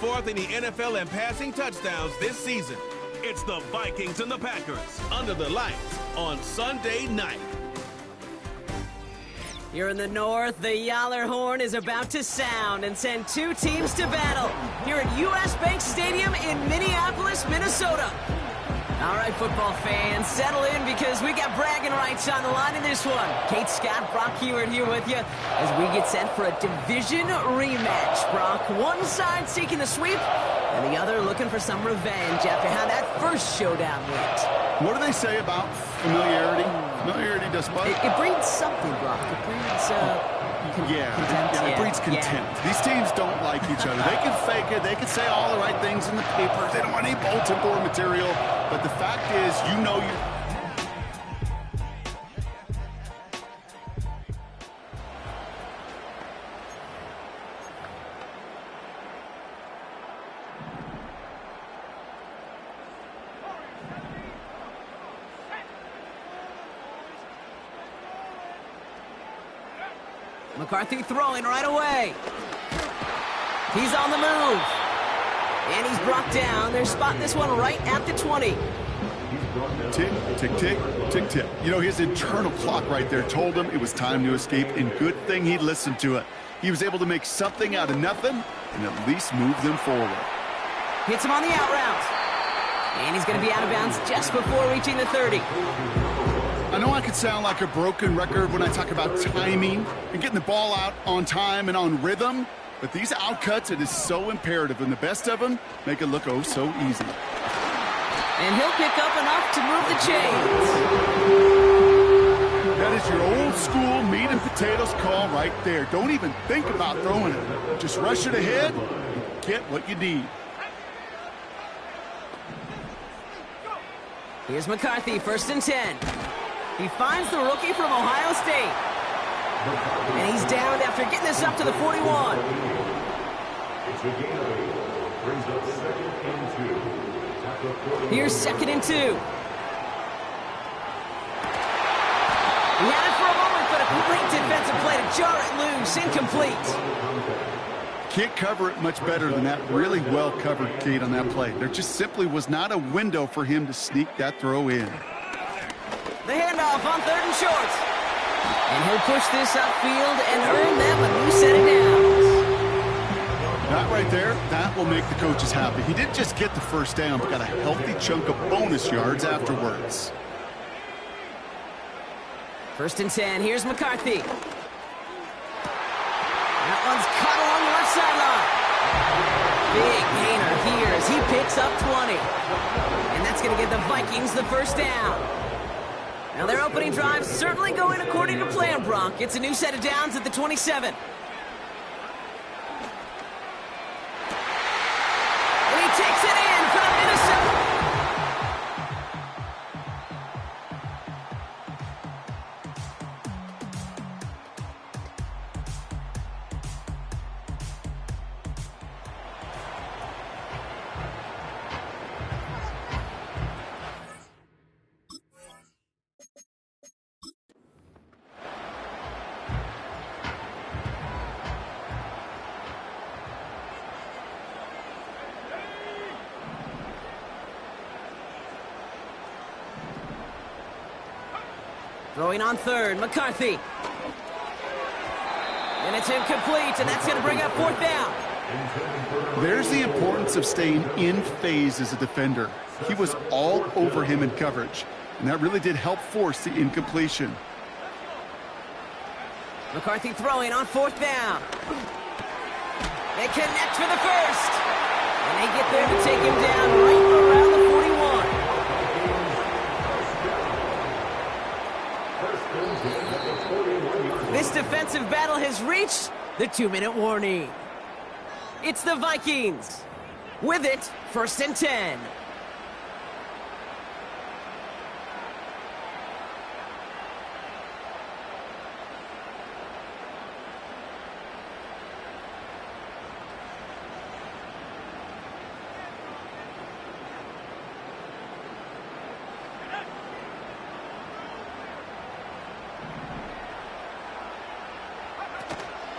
fourth in the NFL in passing touchdowns this season. It's the Vikings and the Packers under the lights on Sunday night. Here in the north, the Yaller horn is about to sound and send two teams to battle here at U.S. Bank Stadium in Minneapolis, Minnesota. All right, football fans, settle in because we got bragging rights on the line in this one. Kate Scott, Brock Heward here with you as we get set for a division rematch. Brock, one side seeking the sweep and the other looking for some revenge after how that first showdown went. What do they say about familiarity? Familiarity does what? It breeds something, Brock. It breeds, contempt. It breeds contempt. Yeah. These teams don't like each other. They can fake it. They can say all the right things in the papers. They don't want any bulletin board material. But the fact is, you know you... McCarthy throwing right away. He's on the move. And he's brought down. They're spotting this one right at the 20. Tick, tick, tick, tick, tick. You know, his internal clock right there told him it was time to escape, and good thing he listened to it. He was able to make something out of nothing and at least move them forward. Hits him on the out route. And he's going to be out of bounds just before reaching the 30. I know I could sound like a broken record when I talk about timing and getting the ball out on time and on rhythm, but these outcuts, it is so imperative, and the best of them make it look oh so easy. And he'll pick up enough to move the chains. That is your old school meat and potatoes call right there. Don't even think about throwing it. Just rush it ahead and get what you need. Here's McCarthy, 1st and 10. He finds the rookie from Ohio State. And he's downed after getting this up to the 41. Here's 2nd and 2. He had it for a moment, but a great defensive play to jar it loose. Incomplete. Can't cover it much better than that. Really well covered, Kate, on that play. There just simply was not a window for him to sneak that throw in. The handoff on 3rd and short. And he'll push this upfield and earn them a new set of downs. That right there, that will make the coaches happy. He didn't just get the first down, but got a healthy chunk of bonus yards afterwards. 1st and 10. Here's McCarthy. That one's cut along the left sideline. Big gainer here as he picks up 20. And that's going to give the Vikings the first down. Now their opening drive's certainly going according to plan, Brock. It's a new set of downs at the 27. And he takes it in for the Minnesota. Throwing on 3rd, McCarthy. And it's incomplete, and that's going to bring up 4th down. There's the importance of staying in phase as a defender. He was all over him in coverage, and that really did help force the incompletion. McCarthy throwing on 4th down. They connect for the first. And they get there to take him down right around the 41. This defensive battle has reached the 2-minute warning. It's the Vikings. With it, 1st and 10.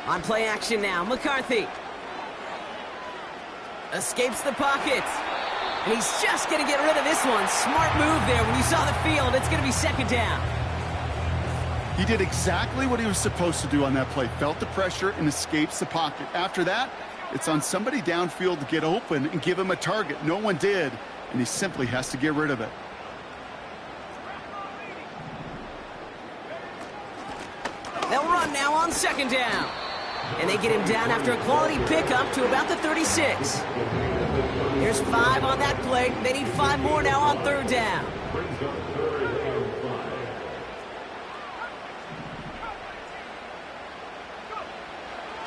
On play action now, McCarthy. Escapes the pocket. And he's just going to get rid of this one. Smart move there. When you saw the field, it's going to be second down. He did exactly what he was supposed to do on that play. Felt the pressure and escapes the pocket. After that, it's on somebody downfield to get open and give him a target. No one did, and he simply has to get rid of it. They'll run now on second down. And they get him down after a quality pickup to about the 36. Here's 5 on that play. They need 5 more now on third down.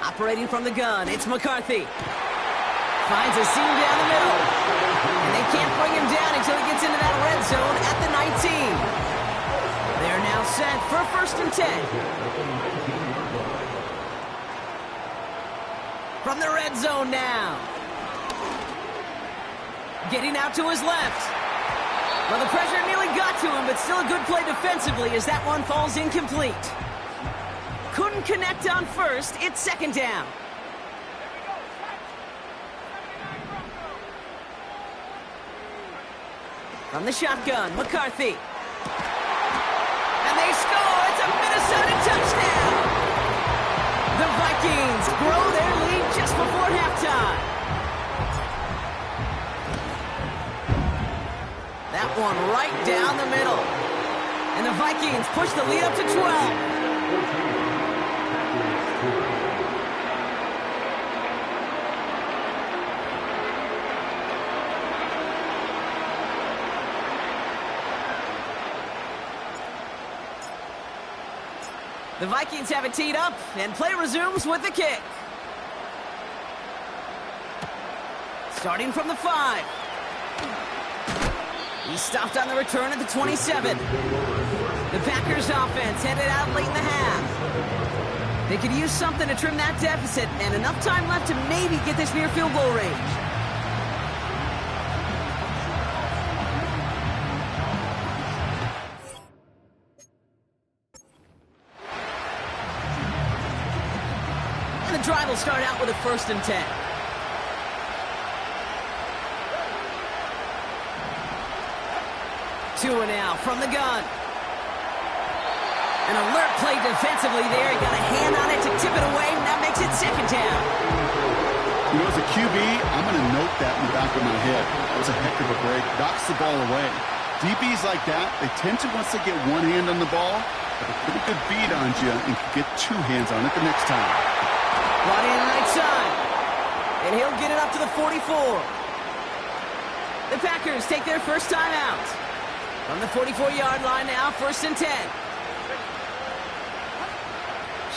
Operating from the gun, it's McCarthy. Finds a seam down the middle. And they can't bring him down until he gets into that red zone at the 19. They're now set for 1st and 10. From the red zone now. Getting out to his left. Well, the pressure nearly got to him, but still a good play defensively as that one falls incomplete. Couldn't connect on first. It's second down. From the shotgun, McCarthy. And they score. It's a Minnesota touchdown. The Vikings grow their lead just before halftime. That one right down the middle. And the Vikings push the lead up to 12. The Vikings have it teed up, and play resumes with the kick. Starting from the 5. He's stopped on the return at the 27. The Packers offense headed out late in the half. They could use something to trim that deficit, and enough time left to maybe get this near field goal range. The drive will start out with a 1st and 10. Two and now from the gun. An alert play defensively there. He got a hand on it to tip it away, and that makes it second down. You know, as a QB, I'm going to note that in the back of my head. That was a heck of a break. Knocks the ball away. DBs like that, they tend to, once they get one hand on the ball, have a pretty good beat on you and can get 2 hands on it the next time. Brought in right side. And he'll get it up to the 44. The Packers take their first time out. From the 44-yard line now, 1st and 10.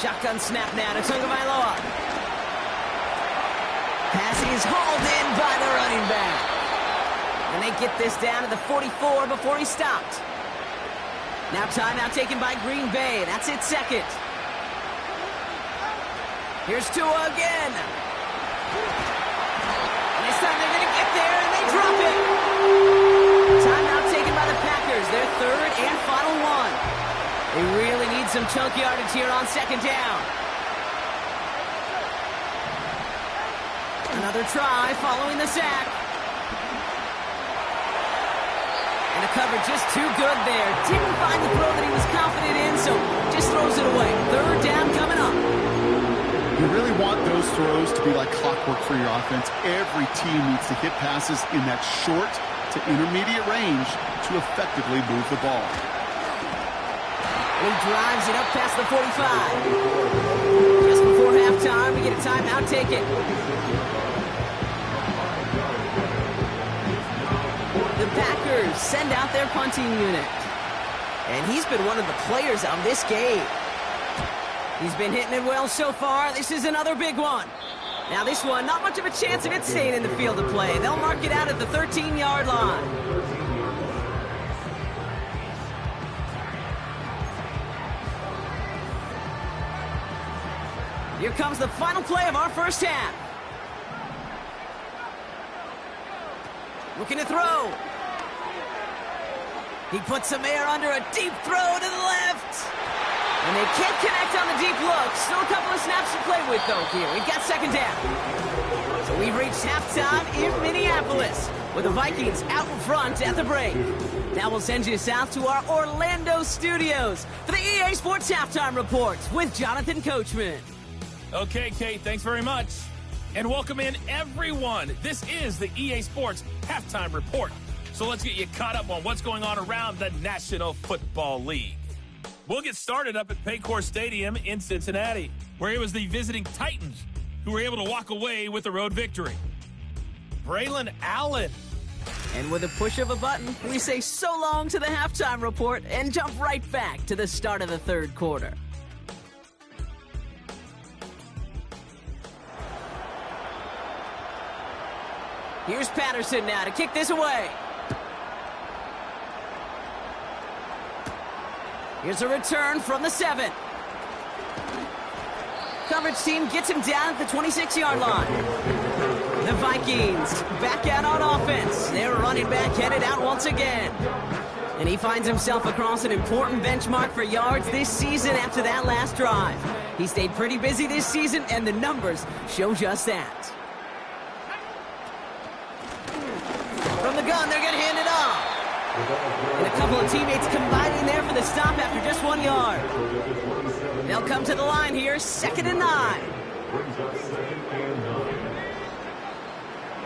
Shotgun snap now to Tagovailoa. Pass is hauled in by the running back. And they get this down to the 44 before he stopped. Now timeout taken by Green Bay. That's its second. Here's Tua again. And this time they're going to get there, and they drop it. Timeout taken by the Packers, their 3rd and final one. They really need some chunk yardage here on second down. Another try following the sack. And the coverage just too good there. Didn't find the throw that he was confident in, so just throws it away. 3rd down coming up. You really want those throws to be like clockwork for your offense. Every team needs to hit passes in that short to intermediate range to effectively move the ball. He drives it up past the 45. Just before halftime, we get a timeout taken. The Packers send out their punting unit. And he's been one of the players of this game. He's been hitting it well so far. This is another big one. Now this one, not much of a chance of it staying in the field of play. They'll mark it out at the 13-yard line. Here comes the final play of our first half. Looking to throw. He puts some air under a deep throw to the left. And they can't connect on the deep look. Still a couple of snaps to play with, though, here. We've got second down. So We've reached halftime in Minneapolis, with the Vikings out in front at the break. Now we'll send you south to our Orlando studios for the EA Sports Halftime Report with Jonathan Coachman. Okay, Kate, thanks very much. And welcome in, everyone. This is the EA Sports Halftime Report. So let's get you caught up on what's going on around the National Football League. We'll get started up at Paycor Stadium in Cincinnati, where it was the visiting Titans who were able to walk away with the road victory. Braylon Allen. And with a push of a button, we say so long to the halftime report and jump right back to the start of the third quarter. Here's Patterson now to kick this away. Here's a return from the 7. Coverage team gets him down at the 26-yard line. The Vikings back out on offense. Their running back headed out once again. And he finds himself across an important benchmark for yards this season after that last drive. He stayed pretty busy this season, and the numbers show just that. From the gun, they're going to hand it off. And a couple of teammates combining there for the stop after just 1 yard. They'll come to the line here, 2nd and 9.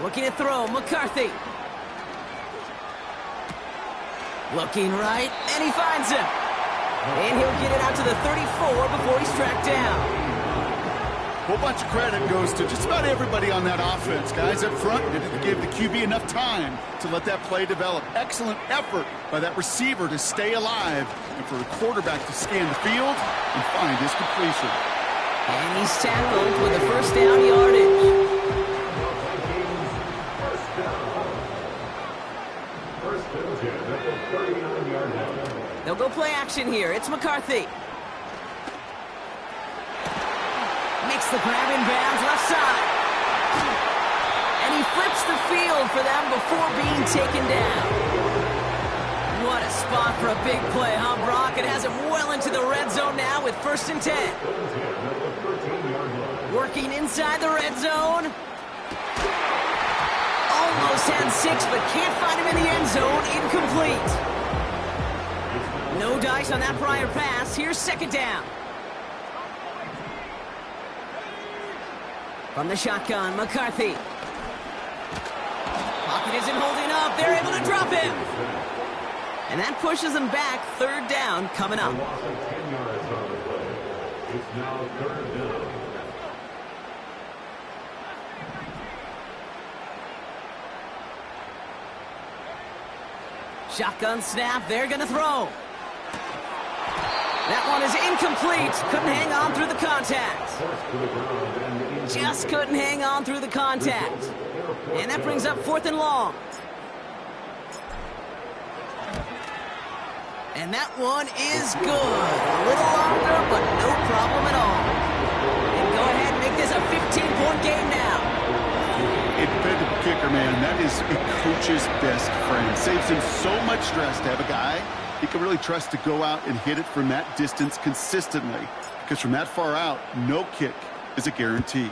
Looking to throw, McCarthy. Looking right, and he finds him. And he'll get it out to the 34 before he's tracked down. A whole bunch of credit goes to just about everybody on that offense. Guys up front didn't give the QB enough time to let that play develop. Excellent effort by that receiver to stay alive and for the quarterback to scan the field and find his completion. And he's tackled with a first down yardage. They'll go play action here. It's McCarthy. Makes the grab in bounds left side. And he flips the field for them before being taken down. What a spot for a big play, huh, Brock? It has him well into the red zone now with 1st and 10. Working inside the red zone. Almost had 6, but can't find him in the end zone. Incomplete. No dice on that prior pass. Here's 2nd down. From the shotgun, McCarthy. Pocket isn't holding up. They're able to drop him. And that pushes them back. 3rd down coming up. It's now 3rd down. Shotgun snap. They're going to throw. That one is incomplete. Couldn't hang on through the contact. Just couldn't hang on through the contact. And that brings up 4th and long. And that one is good. A little longer, but no problem at all. And go ahead and make this a 15-point game now. A dependable kicker, man. That is a coach's best friend. Saves him so much stress to have a guy he can really trust to go out and hit it from that distance consistently. Because from that far out, no kick is a guarantee.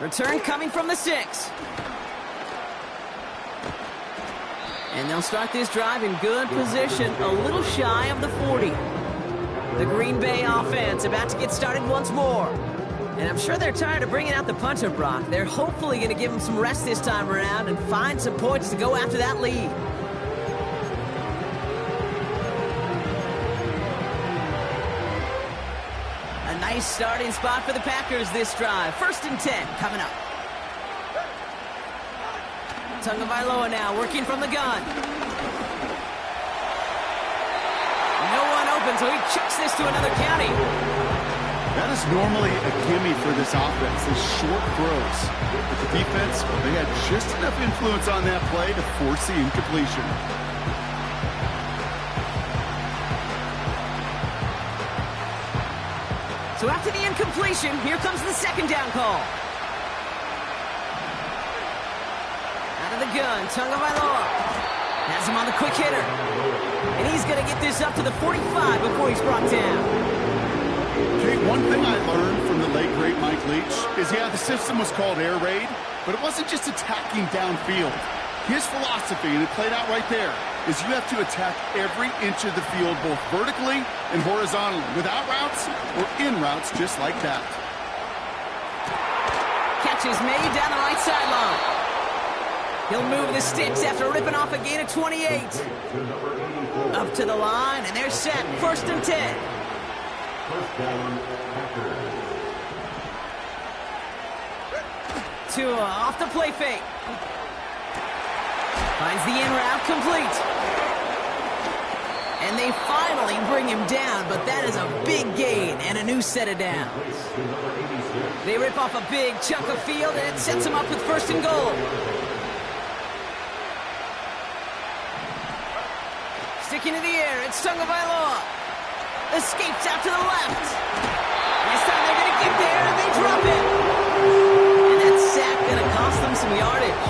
Return coming from the 6. And they'll start this drive in good position, a little shy of the 40. The Green Bay offense about to get started once more. And I'm sure they're tired of bringing out the punter, Brock. They're hopefully going to give him some rest this time around and find some points to go after that lead. A nice starting spot for the Packers this drive. 1st and 10 coming up. Tagovailoa now working from the gun. No one open, so he chucks this to another county. That is normally a gimme for this offense, these short throws. But the defense, they had just enough influence on that play to force the incompletion. So after the incompletion, here comes the 2nd down call. Out of the gun, Tagovailoa has him on the quick hitter. And he's going to get this up to the 45 before he's brought down. Okay, one thing I learned from the late, great Mike Leach is, yeah, the system was called air raid, but it wasn't just attacking downfield. His philosophy, and it played out right there, is you have to attack every inch of the field, both vertically and horizontally, without routes or in routes, just like that. Catch is made down the right sideline. He'll move the sticks after ripping off a gain of 28. Up to the line, and they're set. 1st and 10. First down, Packers. Tua off the play fake. Finds the in route complete. And they finally bring him down, but that is a big gain and a new set of downs. They rip off a big chunk of field, and it sets him up with 1st and goal. Sticking in the air, it's Tagovailoa. Escapes out to the left. This time they're going to get there, and they drop it. And that sack going to cost them some yardage.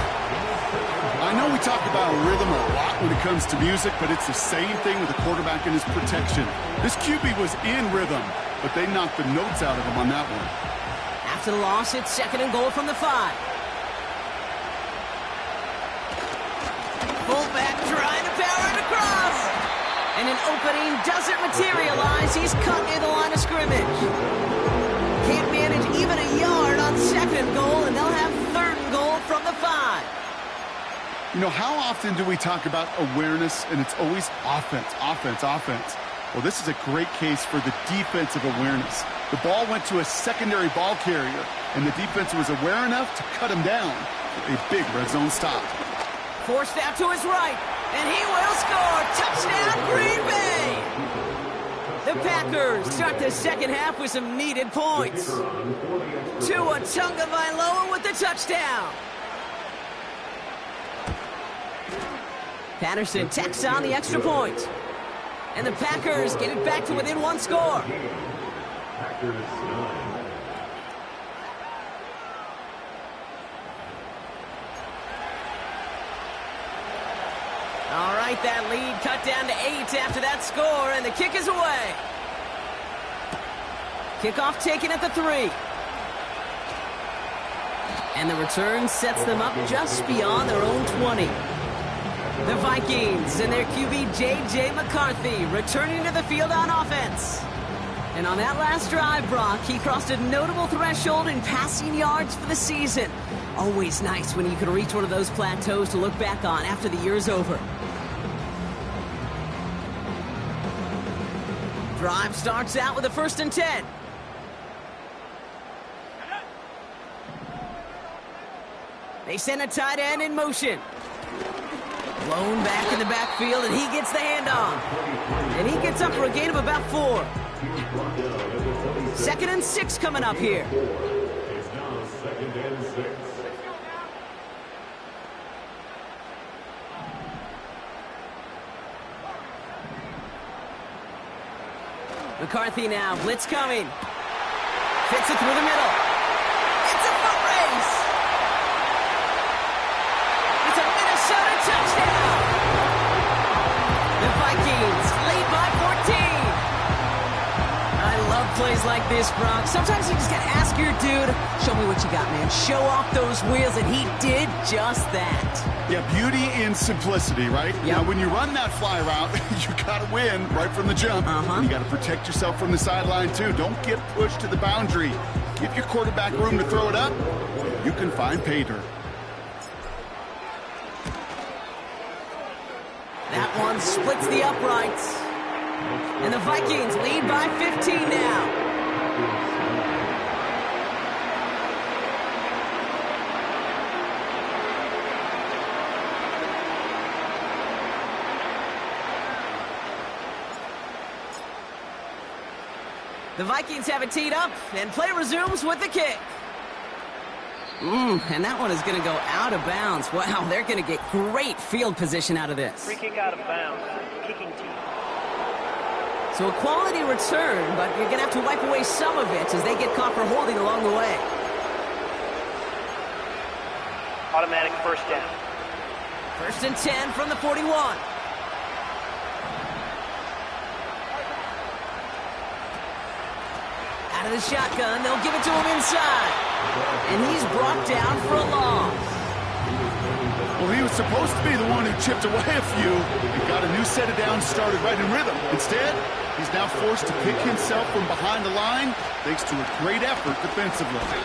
I know we talk about rhythm a lot when it comes to music, but it's the same thing with the quarterback and his protection. This QB was in rhythm, but they knocked the notes out of him on that one. After the loss, it's 2nd and goal from the 5. Fullback trying to power it across. And an opening doesn't materialize. He's cut near the line of scrimmage. Can't manage even a yard on 2nd and goal, and they'll have 3rd and goal from the 5. You know, how often do we talk about awareness, and it's always offense, offense, offense? Well, this is a great case for the defensive awareness. The ball went to a secondary ball carrier, and the defense was aware enough to cut him down for a big red zone stop. Forced out to his right, and he will score. Touchdown, Green Bay! The Packers start the 2nd half with some needed points. Tua Tagovailoa with the touchdown. Patterson tacks on the extra point. And the Packers get it back to within 1 score. Packers 9. All right, that lead cut down to 8 after that score, and the kick is away. Kickoff taken at the 3. And the return sets them up just beyond their own 20. The Vikings and their QB J.J. McCarthy returning to the field on offense. And on that last drive, Brock, he crossed a notable threshold in passing yards for the season. Always nice when you can reach one of those plateaus to look back on after the year's over. Drive starts out with a 1st and 10. They send a tight end in motion. Blown back in the backfield, and he gets the handoff. And he gets up for a gain of about 4. 2nd and 6 coming up here. It's now 2nd and 6. McCarthy now, blitz coming. Fits it through the middle. It's a foot race. It's a Minnesota touchdown. The Vikings lead by 14. I love plays like this, Brock. Sometimes you just got to ask your dude, show me what you got, man. Show off those wheels, and he did just that. Yeah, beauty in simplicity, right? Yep. Now, when you run that fly route, you got to win right from the jump. You got to protect yourself from the sideline, too. Don't get pushed to the boundary. Give your quarterback room to throw it up. You can find pay dirt. That one splits the uprights. And the Vikings lead by 15 now. The Vikings have it teed up, and play resumes with the kick. And that one is going to go out of bounds. Wow, they're going to get great field position out of this. Free kick out of bounds. Kicking team. So a quality return, but you're going to have to wipe away some of it as they get caught for holding along the way. Automatic 1st down. 1st and 10 from the 41. Out of the shotgun, they'll give it to him inside. And he's brought down for a loss. Well, he was supposed to be the one who chipped away a few and got a new set of downs started right in rhythm. Instead, he's now forced to pick himself from behind the line thanks to a great effort defensively.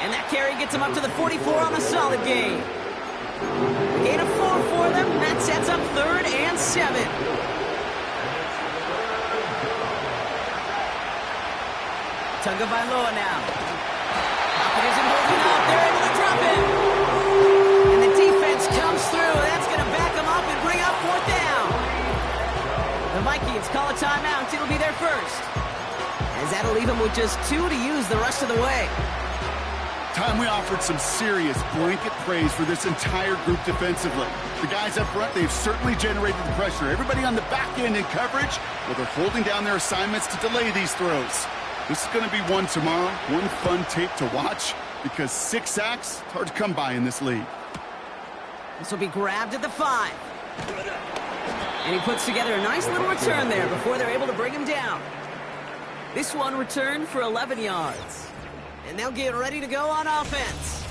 And that carry gets him up to the 44 on a solid gain. A gain of 4 for them. That sets up 3rd and 7. Tagovailoa now. Falcons isn't holding up. They're able to drop it. And the defense comes through. That's going to back them up and bring up 4th down. The Vikings call a timeout. It'll be their first. As that'll leave them with just 2 to use the rest of the way. Time we offered some serious blanket praise for this entire group defensively. The guys up front, they've certainly generated the pressure. Everybody on the back end in coverage, well, they're holding down their assignments to delay these throws. This is going to be one tomorrow, one fun tape to watch, because 6 sacks, it's hard to come by in this league. This will be grabbed at the 5. And he puts together a nice little return there before they're able to bring him down. This one returned for 11 yards. And they'll get ready to go on offense.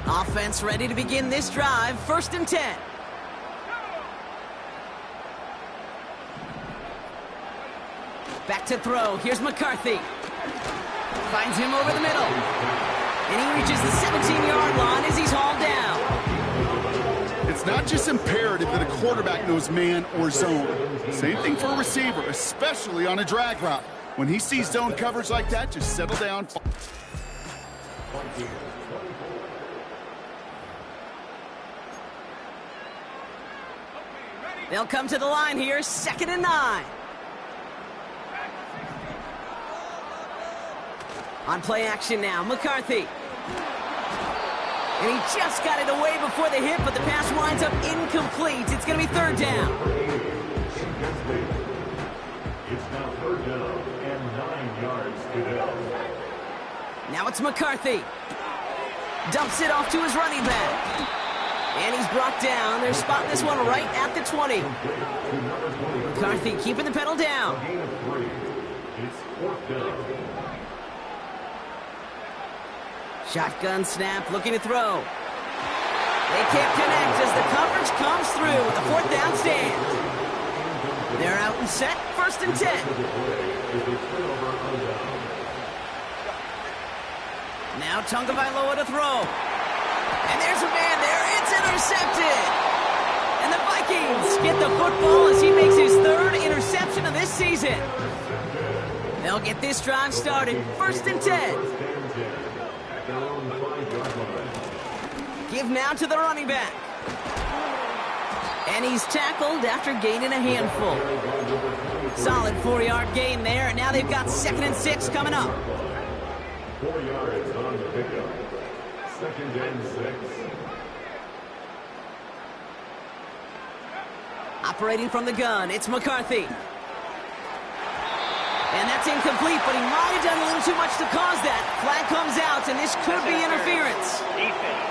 Offense ready to begin this drive. 1st and 10. Back to throw. Here's McCarthy. Finds him over the middle. And he reaches the 17-yard line as he's hauled down. It's not just imperative that a quarterback knows man or zone. Same thing for a receiver, especially on a drag route. When he sees zone coverage like that, just settle down. They'll come to the line here. 2nd and 9. On play action now, McCarthy. And he just got it away before the hit, but the pass winds up incomplete. It's going to be 3rd down. It's now 3rd down and 9 yards to go. Now it's McCarthy. Dumps it off to his running back. And he's brought down. They're spotting this one right at the 20. McCarthy keeping the pedal down. Gain of 3. It's 4th down. Shotgun snap, looking to throw. They can't connect as the coverage comes through with a 4th down stand. They're out and set, 1st and 10. Now Tagovailoa to throw. And there's a man there, it's intercepted. And the Vikings get the football as he makes his 3rd interception of this season. They'll get this drive started, 1st and 10. Give now to the running back. And he's tackled after gaining a handful. Solid 4-yard gain there, and now they've got 2nd and 6 coming up. 4 yards on the pickup. 2nd and 6. Operating from the gun, it's McCarthy. And that's incomplete, but he might have done a little too much to cause that. Flag comes out, and this could be interference. Defense.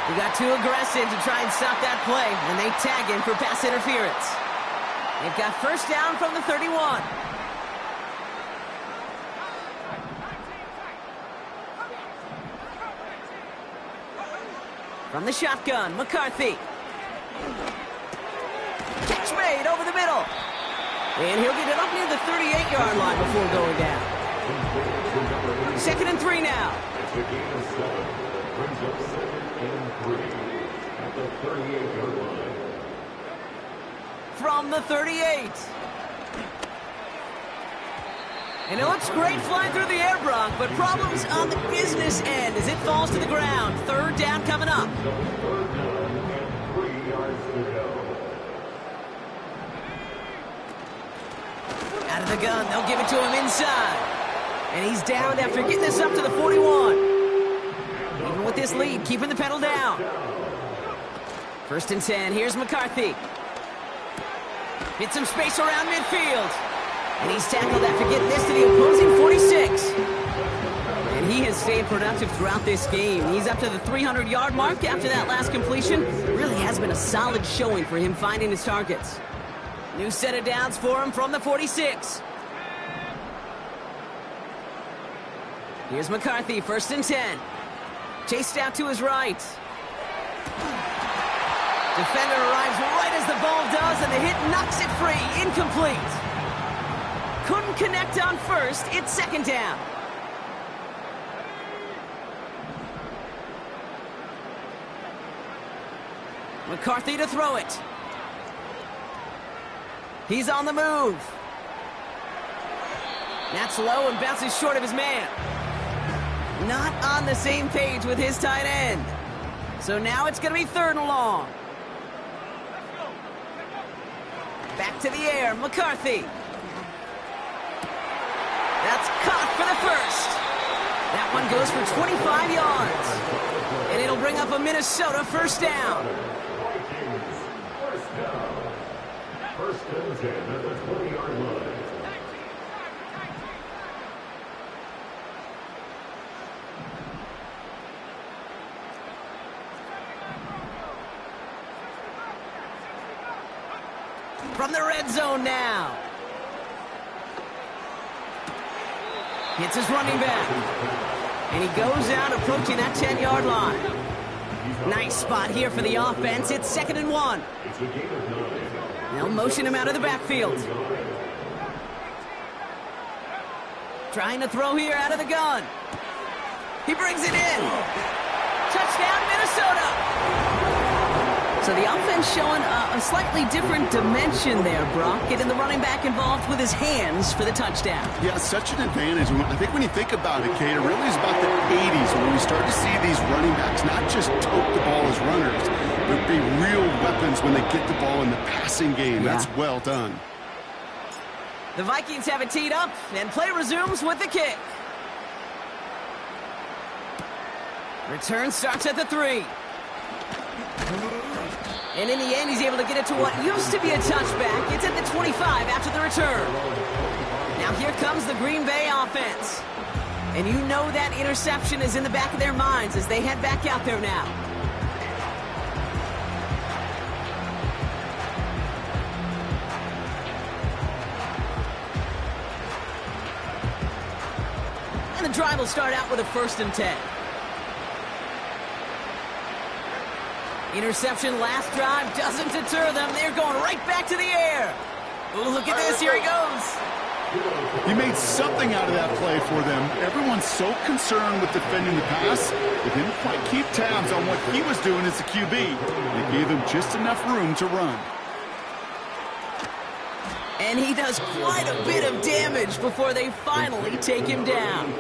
He got too aggressive to try and stop that play, and they tag him for pass interference. They've got 1st down from the 31. From the shotgun, McCarthy. Catch made over the middle. And he'll get it up near the 38-yard line before going down. 2nd and 3 now. It's a gain of 7. Brings up 2nd and 3 at the 38-yard line. From the 38. And it looks great flying through the air, Brock, but problems on the business end as it falls to the ground. 3rd down coming up. 3rd down and 3 yards to go. Out of the gun, they'll give it to him inside. And he's down after getting this up to the 41. Even with this lead, keeping the pedal down. 1st and 10, here's McCarthy. Hit some space around midfield. And he's tackled after getting this to the opposing 46. And he has stayed productive throughout this game. He's up to the 300-yard mark after that last completion. Really has been a solid showing for him finding his targets. New set of downs for him from the 46. Here's McCarthy, 1st and 10. Chased out to his right. Defender arrives right as the ball does, and the hit knocks it free. Incomplete. Couldn't connect on first. It's 2nd down. McCarthy to throw it. He's on the move. That's low and bounces short of his man. Not on the same page with his tight end. So now it's going to be 3rd and long. Back to the air, McCarthy. That's caught for the 1st. That one goes for 25 yards. And it'll bring up a Minnesota 1st down. First and 10 at the 20-yard line. From the red zone now. Hits his running back. And he goes out approaching that 10-yard line. Nice spot here for the offense. It's 2nd and 1. They'll motion him out of the backfield. Trying to throw here out of the gun. He brings it in. Touchdown, Minnesota. So the offense showing a slightly different dimension there, Brock. Getting the running back involved with his hands for the touchdown. Yeah, such an advantage. I think when you think about it, Kate, it really is about the 80s when we start to see these running backs not just tote the ball as runners, but be real weapons when they get the ball in the passing game. Yeah. That's well done. The Vikings have it teed up, and play resumes with the kick. Return starts at the 3. And in the end, he's able to get it to what used to be a touchback. It's at the 25 after the return. Now here comes the Green Bay offense. And you know that interception is in the back of their minds as they head back out there now. And the drive will start out with a 1st and 10. Interception last drive doesn't deter them. They're going right back to the air. Ooh, look at this. Here he goes. He made something out of that play for them. Everyone's so concerned with defending the pass, they didn't quite keep tabs on what he was doing as a QB. They gave him just enough room to run. And he does quite a bit of damage before they finally take him down.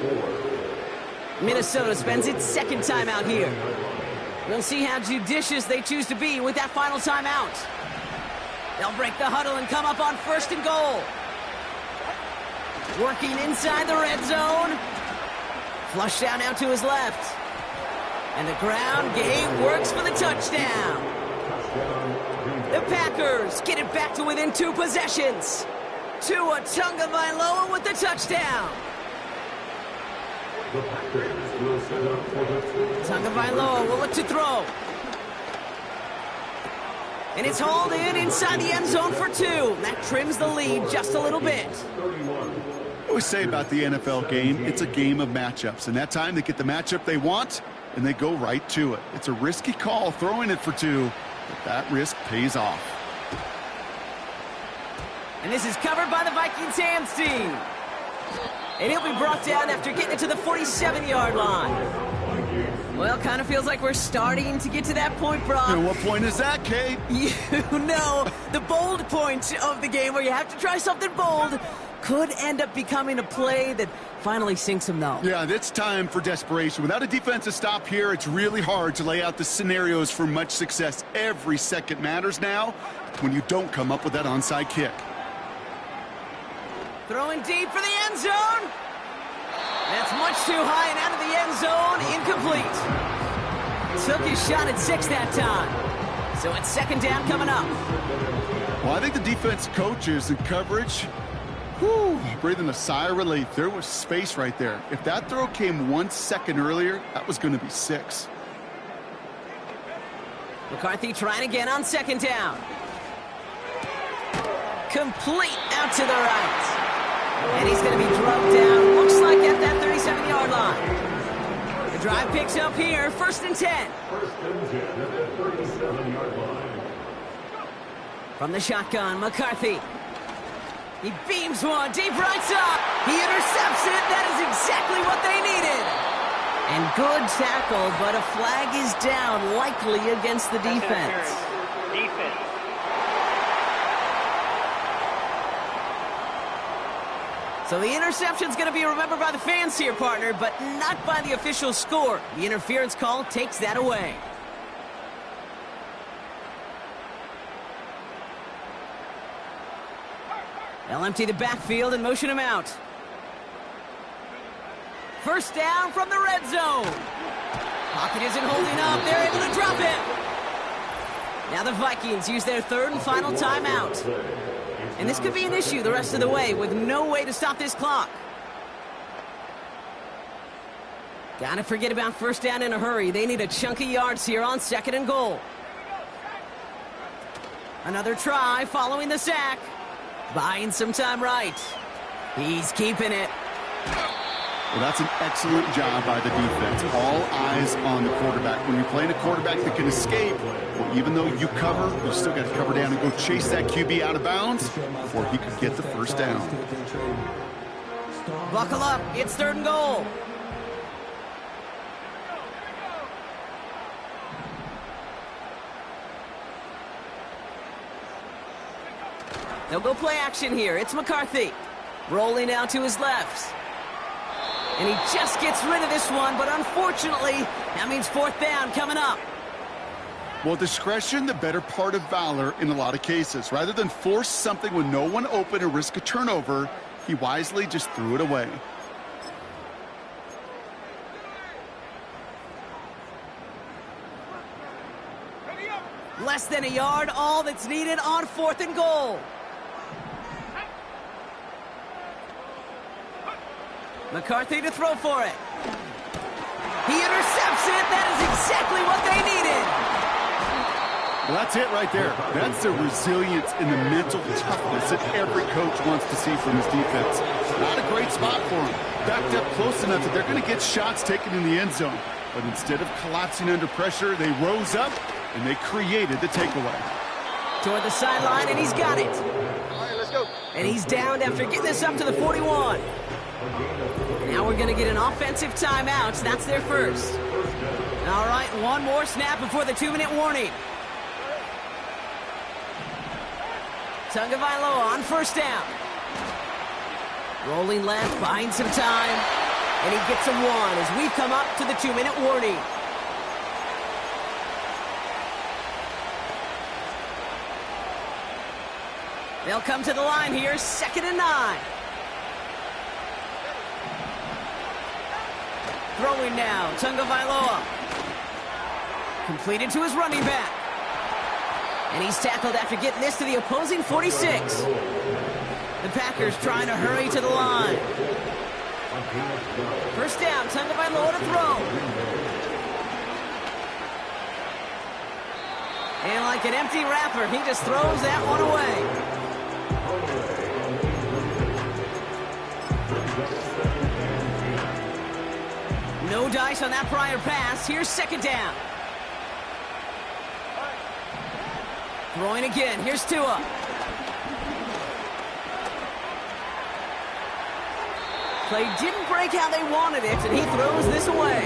Minnesota spends its 2nd time out here. We'll see how judicious they choose to be with that final timeout. They'll break the huddle and come up on 1st and goal. Working inside the red zone. Flushed out now to his left. And the ground game works for the touchdown. The Packers get it back to within 2 possessions. Tua Tagovailoa with the touchdown. The Packers will set up for the Tagovailoa will look to throw. And it's hauled in inside the end zone for 2. That trims the lead just a little bit. I always say about the NFL game, it's a game of matchups. And that time they get the matchup they want, and they go right to it. It's a risky call throwing it for 2, but that risk pays off. And this is covered by the Vikings hands team. And he'll be brought down after getting it to the 47-yard line. Well, kind of feels like we're starting to get to that point, Brock. And what point is that, Kate? You know, the bold point of the game where you have to try something bold could end up becoming a play that finally sinks him, though. Yeah, it's time for desperation. Without a defensive stop here, it's really hard to lay out the scenarios for much success. Every second matters now when you don't come up with that onside kick. Throwing deep for the end zone. That's much too high and out of the end zone. Incomplete. Took his shot at 6 that time. So it's 2nd down coming up. Well, I think the defense coaches and coverage, breathing a sigh of relief. There was space right there. If that throw came 1 second earlier, that was going to be 6. McCarthy trying again on second down. Complete out to the right. And he's going to be drugged down, looks like at that 37-yard line. The drive picks up here, 1st and 10. First and 10 at the 37-yard line. From the shotgun, McCarthy. He beams one deep right side. He intercepts it. That is exactly what they needed. And good tackle, but a flag is down, likely against the defense. Defense. So the interception's going to be remembered by the fans here, partner, but not by the official score. The interference call takes that away. They'll empty the backfield and motion him out. 1st down from the red zone. Pocket isn't holding up. They're able to drop it. Now the Vikings use their 3rd and final timeout. And this could be an issue the rest of the way with no way to stop this clock. Gotta forget about 1st down in a hurry. They need a chunk of yards here on 2nd and goal. Another try following the sack. Buying some time right. He's keeping it. Well, that's an excellent job by the defense. All eyes on the quarterback. When you're playing a quarterback that can escape, well, even though you cover, you still got to cover down and go chase that QB out of bounds before he could get the 1st down. Buckle up. It's 3rd and goal. They'll go play action here. It's McCarthy. Rolling out to his left. And he just gets rid of this one, but unfortunately, that means 4th down coming up. Well, discretion, the better part of valor in a lot of cases. Rather than force something with no one open or risk a turnover, he wisely just threw it away. Less than a yard, all that's needed on 4th and goal. McCarthy to throw for it. He intercepts it. That is exactly what they needed. Well, that's it right there. That's the resilience and the mental toughness that every coach wants to see from his defense. Not a great spot for him. Backed up close enough that they're going to get shots taken in the end zone. But instead of collapsing under pressure, they rose up and they created the takeaway. Toward the sideline, and he's got it. All right, let's go. And he's downed after getting this up to the 41. Now we're going to get an offensive timeout. That's their first. All right, one more snap before the 2-minute warning. Tagovailoa on 1st down. Rolling left, buying some time. And he gets a 1 as we've come up to the 2-minute warning. They'll come to the line here, 2nd and 9. Throwing now, Tagovailoa. Completed to his running back. And he's tackled after getting this to the opposing 46. The Packers trying to hurry to the line. 1st down, Tagovailoa to throw. And like an empty wrapper, he just throws that one away. No dice on that prior pass. Here's 2nd down. Throwing again. Here's Tua. Play didn't break how they wanted it, and he throws this away.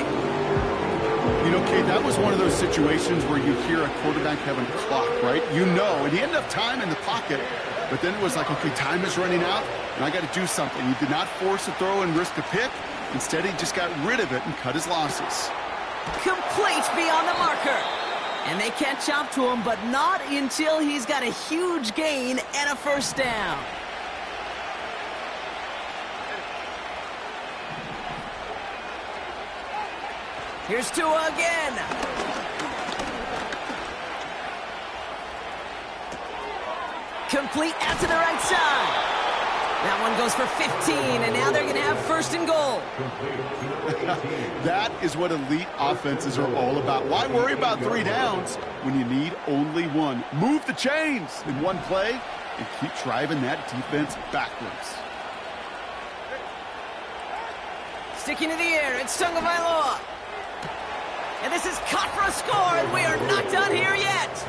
You know, Kate, that was one of those situations where you hear a quarterback having a clock, right? You know, and he ended up time in the pocket, but then it was like, okay, time is running out, and I got to do something. He did not force a throw and risk a pick. Instead, he just got rid of it and cut his losses. Complete beyond the marker. And they catch up to him, but not until he's got a huge gain and a 1st down. Here's Tua again. complete out to the right side. That one goes for 15, and now they're going to have first and goal. That is what elite offenses are all about. Why worry about 3 downs when you need only 1? Move the chains in one play and keep driving that defense backwards. Sticking to the air, it's Tagovailoa. And this is cut for a score, and we are not done here yet.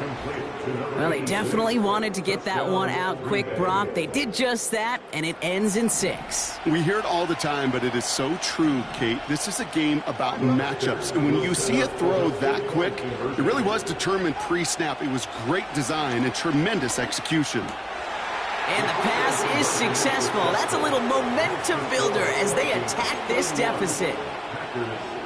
Well, they definitely wanted to get that one out quick, Brock. They did just that, and it ends in 6. We hear it all the time, but it is so true, Kate. This is a game about matchups. And when you see a throw that quick, it really was determined pre-snap. It was great design and tremendous execution. And the pass is successful. That's a little momentum builder as they attack this deficit.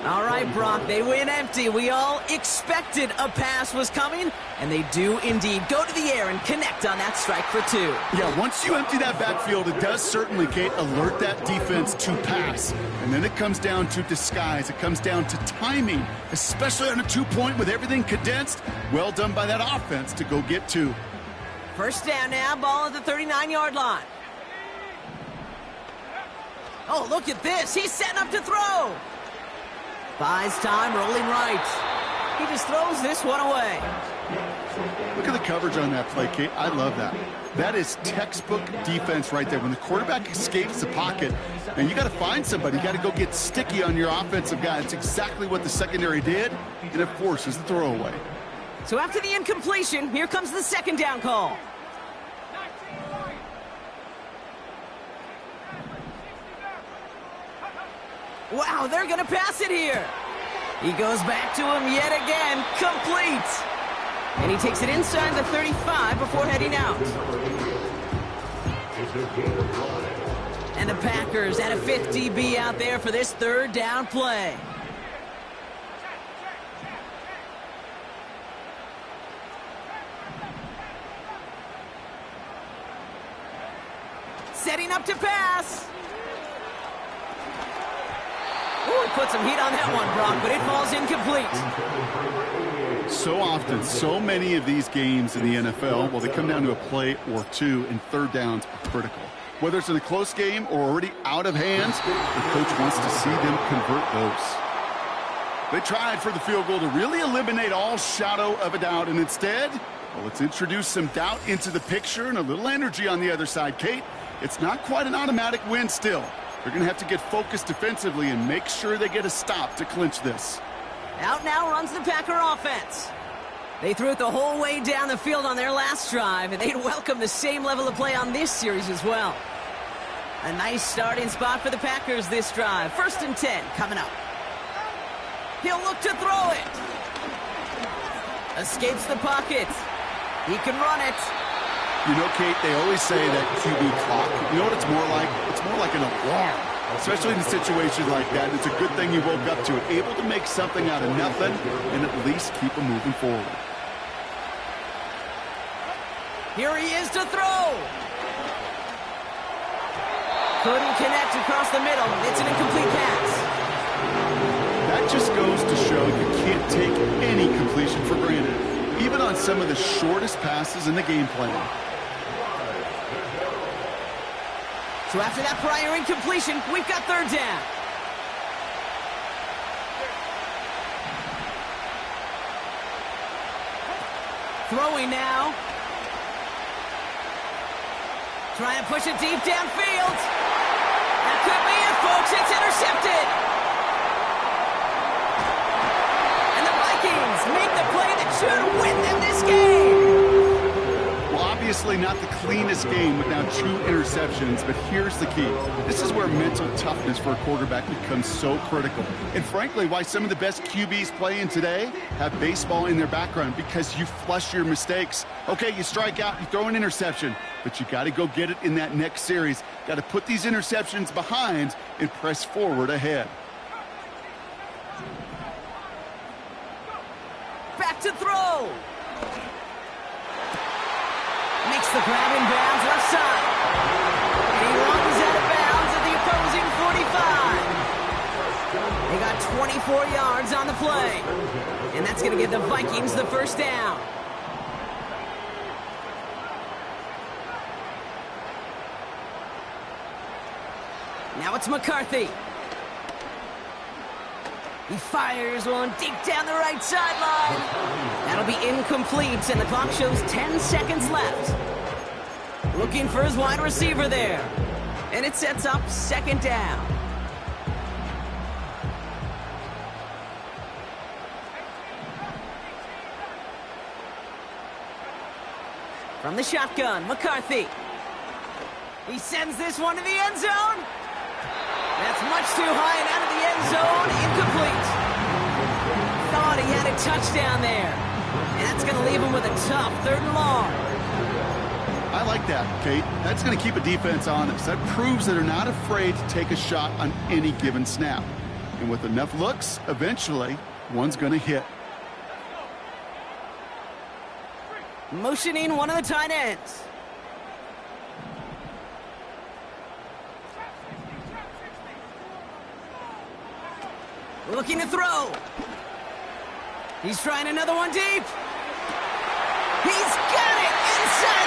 All right, Brock, they win empty. We all expected a pass was coming, and they do indeed go to the air and connect on that strike for 2. Yeah, once you empty that backfield, it does certainly, Kate, alert that defense to pass. And then it comes down to disguise. It comes down to timing, especially on a 2-point with everything condensed. Well done by that offense to go get 2. First down now, ball at the 39-yard line. Oh, look at this. He's setting up to throw. Buys time, rolling right. He just throws this one away. Look at the coverage on that play, Kate. I love that. That is textbook defense right there. When the quarterback escapes the pocket, and you got to find somebody. You got to go get sticky on your offensive guy. It's exactly what the secondary did, and it forces the throwaway. So after the incompletion, here comes the second down call. Wow, they're going to pass it here. He goes back to him yet again, complete. And he takes it inside the 35 before heading out. And the Packers at a 5th DB out there for this third down play. Setting up to pass. Ooh, he put some heat on that one, Brock, but it falls incomplete. So often, so many of these games in the NFL, well, they come down to a play or 2, and third downs are critical. Whether it's in a close game or already out of hands, the coach wants to see them convert those. They tried for the field goal to really eliminate all shadow of a doubt, and instead, well, let's introduce some doubt into the picture and a little energy on the other side. Kate, it's not quite an automatic win still. They're going to have to get focused defensively and make sure they get a stop to clinch this. Out now runs the Packer offense. They threw it the whole way down the field on their last drive, and they'd welcome the same level of play on this series as well. A nice starting spot for the Packers this drive. 1st and 10 coming up. He'll look to throw it. Escapes the pocket. He can run it. You know, Kate, they always say that QB clock. You know what it's more like? It's more like an alarm, especially in a situation like that. It's a good thing you woke up to it, able to make something out of nothing and at least keep them moving forward. Here he is to throw. Couldn't connect across the middle. It's an incomplete pass. That just goes to show you can't take any completion for granted, even on some of the shortest passes in the game plan. So after that prior incompletion, we've got third down. Throwing now. Trying to push it deep downfield. That could be it, folks. It's intercepted. And the Vikings make the play that should win them this game. Well, obviously not the cleanest game with now 2 interceptions, but here's the key. This is where mental toughness for a quarterback becomes so critical. And frankly, why some of the best QBs playing today have baseball in their background, because you flush your mistakes. Okay, you strike out, you throw an interception, but you got to go get it in that next series. Got to put these interceptions behind and press forward ahead. Back to throw. Makes the grab in bounds left side. And he runs out of bounds at the opposing 45. They got 24 yards on the play. And that's going to give the Vikings the first down. Now it's McCarthy. He fires one deep down the right sideline. That'll be incomplete, and the clock shows 10 seconds left. Looking for his wide receiver there. And it sets up second down. From the shotgun, McCarthy. He sends this one to the end zone. That's much too high and out of the end zone. Incomplete. Thought he had a touchdown there. And that's going to leave him with a tough 3rd and long. I like that, Kate. That's going to keep a defense honest. That proves that they're not afraid to take a shot on any given snap. And with enough looks, eventually, one's going to hit. Motioning one of the tight ends. Looking to throw. He's trying another one deep. He's got it inside